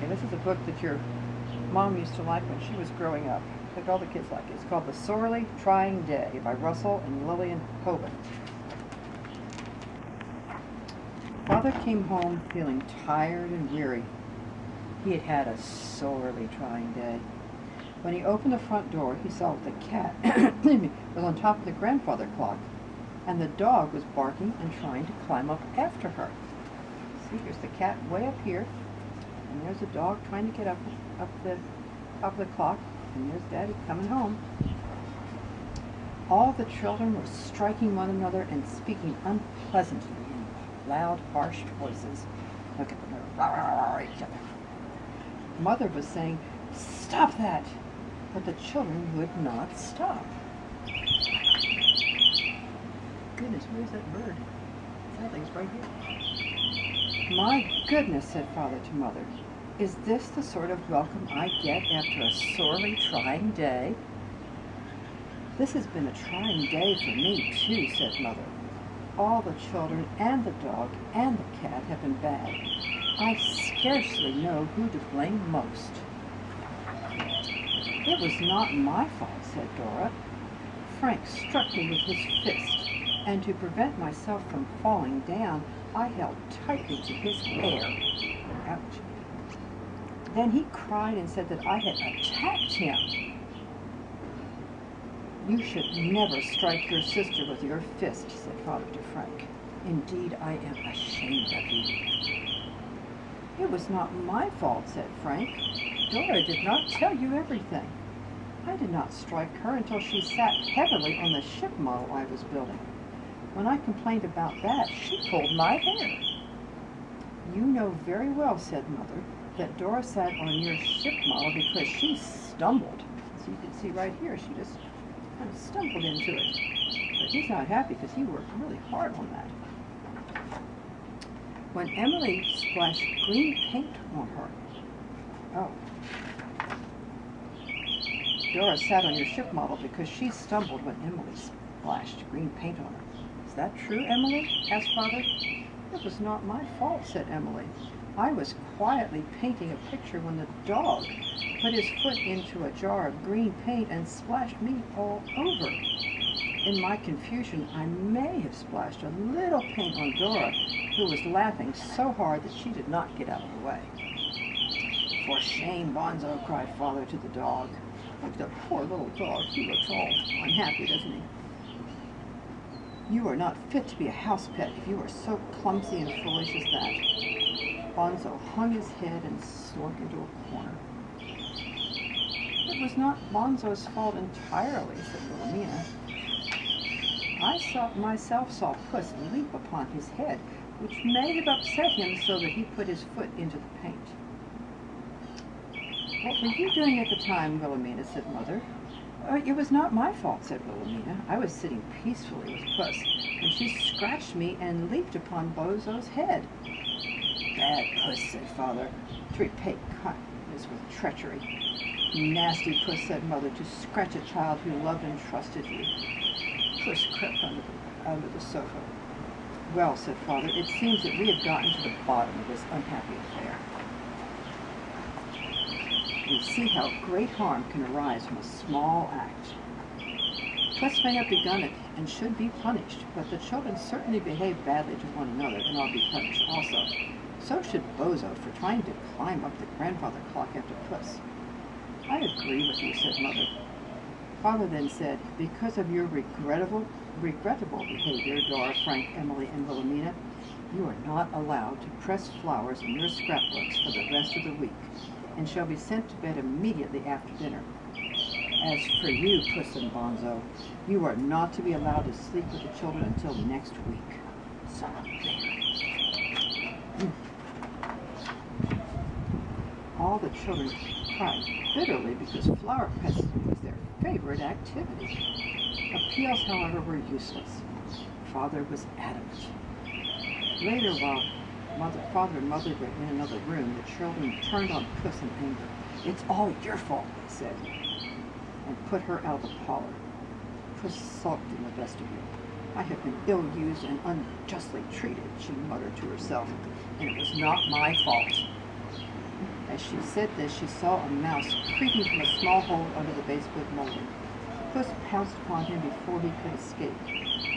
this is a book that your mom used to like when she was growing up. I think all the kids like it. It's called The Sorely Trying Day by Russell and Lillian Hoban. Father came home feeling tired and weary. He had had a sorely trying day. When he opened the front door, he saw the cat was on top of the grandfather clock, and the dog was barking and trying to climb up after her. See, here's the cat way up here, and there's the dog trying to get up the top of the clock, and there's Daddy coming home. All the children were striking one another and speaking unpleasantly in loud, harsh voices. Look at them, they're each other. Mother was saying, "Stop that!" but the children would not stop. Goodness, where's that bird? That thing's right here. My goodness, said Father to Mother. Is this the sort of welcome I get after a sorely trying day? This has been a trying day for me, too, said Mother. All the children and the dog and the cat have been bad. I scarcely know who to blame most. It was not my fault, said Dora. Frank struck me with his fist, and to prevent myself from falling down, I held tightly to his hair. Ouch. Then he cried and said that I had attacked him. You should never strike your sister with your fist, said Father to Frank. Indeed, I am ashamed of you. It was not my fault, said Frank. Dora did not tell you everything. I did not strike her until she sat heavily on the ship model I was building. When I complained about that, she pulled my hair. You know very well, said Mother, that Dora sat on your ship model because she stumbled. So you can see right here, she just kind of stumbled into it. But he's not happy because he worked really hard on that. When Emily splashed green paint on her, oh. Dora sat on your ship model because she stumbled when Emily splashed green paint on her. Is that true, Emily? Asked Father. It was not my fault, said Emily. I was quietly painting a picture when the dog put his foot into a jar of green paint and splashed me all over. In my confusion, I may have splashed a little paint on Dora, who was laughing so hard that she did not get out of the way. For shame, Bonzo, cried Father to the dog. Look at that poor little dog. He looks all unhappy, doesn't he? You are not fit to be a house pet if you are so clumsy and foolish as that. Bonzo hung his head and slunk into a corner. It was not Bonzo's fault entirely, said Wilhelmina. I myself saw Puss leap upon his head, which may have upset him so that he put his foot into the paint. What were you doing at the time, Wilhelmina, said Mother. It was not my fault, said Wilhelmina. I was sitting peacefully with Puss, and she scratched me and leaped upon Bonzo's head. Bad Puss, said Father, to repay kindness with treachery. Nasty Puss, said Mother, to scratch a child who loved and trusted you. Puss crept under the sofa. Well, said Father, it seems that we have gotten to the bottom of this unhappy affair. We see how great harm can arise from a small act. Puss may have begun it and should be punished, but the children certainly behave badly to one another and ought to be punished also. So should Bozo for trying to climb up the grandfather clock after Puss. I agree with you, said Mother. Father then said, because of your regrettable behavior, Dora, Frank, Emily, and Wilhelmina, you are not allowed to press flowers in your scrapbooks for the rest of the week, and shall be sent to bed immediately after dinner. As for you, Puss and Bonzo, you are not to be allowed to sleep with the children until next week. So all the children cried bitterly because flower pressing was their favorite activity. Appeals, however, were useless. Father was adamant. Later, while Father and Mother were in another room, the children turned on Puss in anger. It's all your fault, they said, and put her out of the parlor. Puss sulked in the vestibule. I have been ill-used and unjustly treated, she muttered to herself, and it was not my fault. As she said this, she saw a mouse creeping from a small hole under the baseboard molding. Puss pounced upon him before he could escape.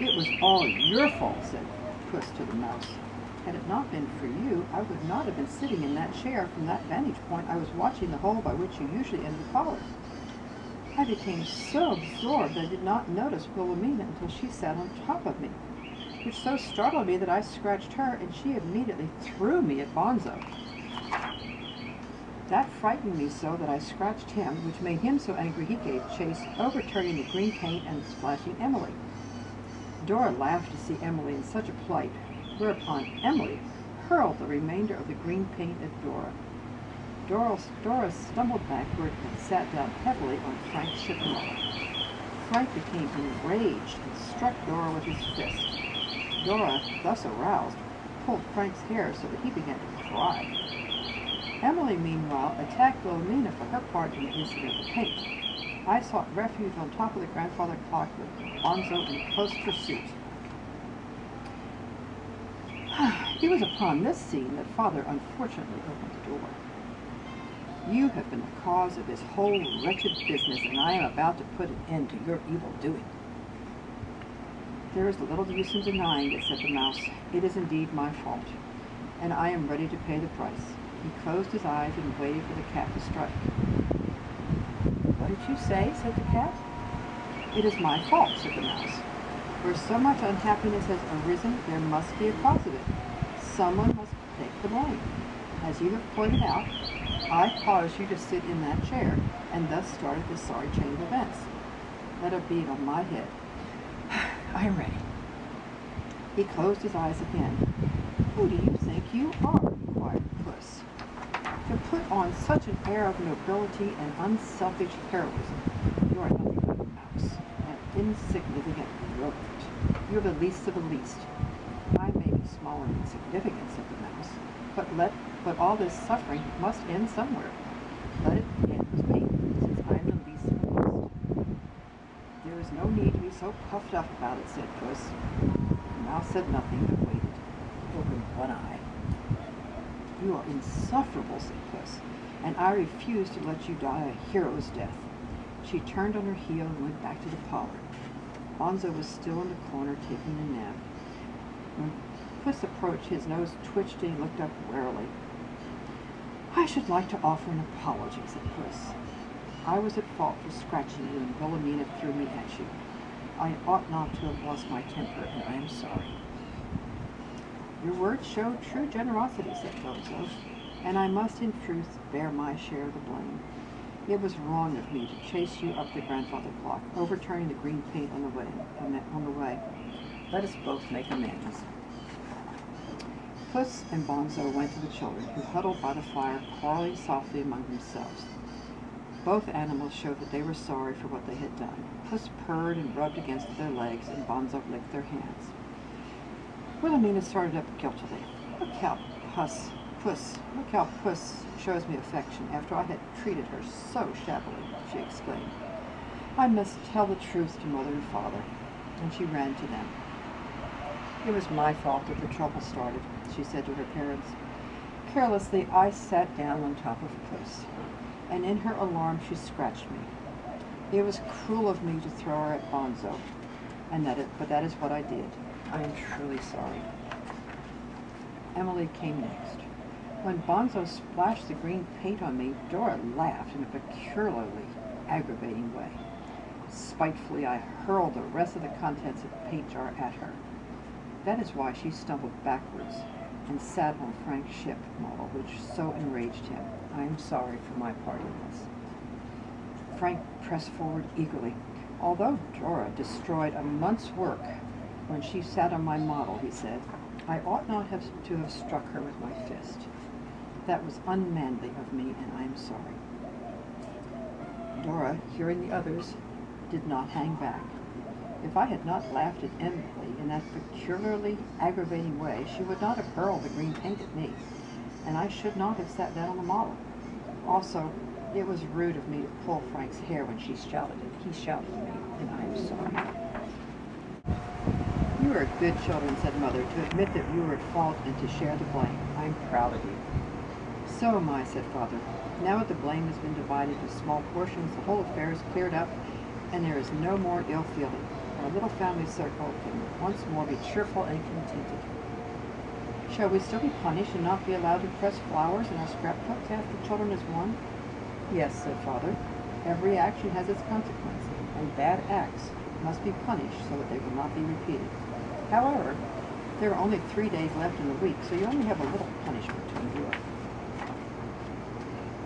"It was all your fault," said Puss to the mouse. "Had it not been for you, I would not have been sitting in that chair. From that vantage point, I was watching the hole by which you usually enter the parlor. I became so absorbed I did not notice Wilhelmina until she sat on top of me, which so startled me that I scratched her, and she immediately threw me at Bonzo. That frightened me so that I scratched him, which made him so angry he gave chase, overturning the green paint and splashing Emily. Dora laughed to see Emily in such a plight, whereupon Emily hurled the remainder of the green paint at Dora. Dora stumbled backward and sat down heavily on Frank's ship model. Frank became enraged and struck Dora with his fist. Dora, thus aroused, pulled Frank's hair so that he began to cry. Emily, meanwhile, attacked Wilhelmina for her part in the incident of the paint. I sought refuge on top of the grandfather clock with Bonzo in close pursuit. It was upon this scene that Father unfortunately opened the door. "You have been the cause of this whole wretched business, and I am about to put an end to your evil doing." "There is little use in denying it," said the mouse. "It is indeed my fault, and I am ready to pay the price." He closed his eyes and waited for the cat to strike. "What did you say?" said the cat. "It is my fault," said the mouse. "Where so much unhappiness has arisen, there must be a cause of it. Someone must take the blame. As you have pointed out, I caused you to sit in that chair, and thus started this sorry chain of events. Let it be on my head. I am ready." He closed his eyes again. "Who do you think you are?" inquired Puss. "To put on such an air of nobility and unselfish heroism. You are nothing but a mouse, an insignificant rodent. You are the least of the least." "I may be small and insignificant," said the mouse, but all this suffering must end somewhere. Let it end with me, since I am the least of the least." "There is no need to be so puffed up about it," said Puss. The mouse said nothing, but waited, opened one eye. "You are insufferable," said Puss, "and I refuse to let you die a hero's death." She turned on her heel and went back to the parlor. Bonzo was still in the corner taking a nap. When Puss approached, his nose twitched and he looked up warily. "I should like to offer an apology," said Puss. "I was at fault for scratching you, and Wilhelmina threw me at you. I ought not to have lost my temper, and I am sorry." "Your words showed true generosity," said Bonzo, "and I must in truth bear my share of the blame. It was wrong of me to chase you up the grandfather clock, overturning the green paint on the way. Let us both make amends." Puss and Bonzo went to the children, who huddled by the fire, quarreling softly among themselves. Both animals showed that they were sorry for what they had done. Puss purred and rubbed against their legs, and Bonzo licked their hands. Wilhelmina started up guiltily. Look how Puss shows me affection after I had treated her so shabbily," she exclaimed. "I must tell the truth to Mother and Father," and she ran to them. "It was my fault that the trouble started," she said to her parents. "Carelessly, I sat down on top of Puss, and in her alarm she scratched me. It was cruel of me to throw her at Bonzo, but that is what I did. I am truly sorry." Emily came next. When Bonzo splashed the green paint on me, Dora laughed in a peculiarly aggravating way. Spitefully, I hurled the rest of the contents of the paint jar at her. That is why she stumbled backwards and sat on Frank's ship model, which so enraged him. I am sorry for my part in this. Frank pressed forward eagerly. "Although Dora destroyed a month's work when she sat on my model," he said, "I ought not to have struck her with my fist. That was unmanly of me, and I am sorry." Dora, hearing the others, did not hang back. If I had not laughed at Emily in that peculiarly aggravating way, she would not have hurled the green paint at me, and I should not have sat down on the model. Also, it was rude of me to pull Frank's hair when he shouted at me, and I am sorry. "You are good children," said Mother, "to admit that you were at fault and to share the blame. I am proud of you." So am I, said Father. Now that the blame has been divided into small portions, the whole affair is cleared up, and there is no more ill feeling. Our little family circle can once more be cheerful and contented. Shall we still be punished and not be allowed to press flowers in our scrapbooks? Asked the children as one. Yes, said Father. Every action has its consequence, and bad acts must be punished so that they will not be repeated. However, there are only 3 days left in the week, so you only have a little punishment to endure.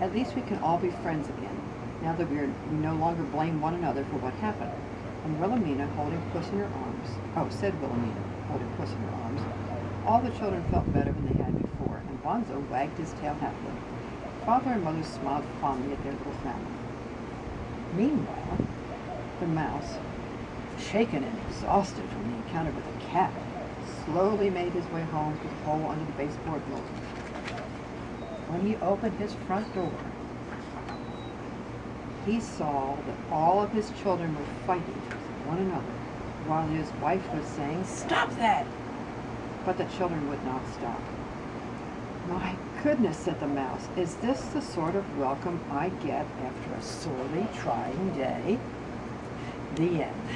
At least we can all be friends again, now that we no longer blame one another for what happened. And Wilhelmina, holding Puss in her arms, said Wilhelmina, holding Puss in her arms, all the children felt better than they had before, and Bonzo wagged his tail happily. Father and Mother smiled fondly at their little family. Meanwhile, the mouse, shaken and exhausted from the encounter with the cat, slowly made his way home through the hole under the baseboard mold. When he opened his front door, he saw that all of his children were fighting with one another, while his wife was saying, "Stop that!" But the children would not stop. "My goodness," said the mouse, "is this the sort of welcome I get after a sorely trying day?" The end.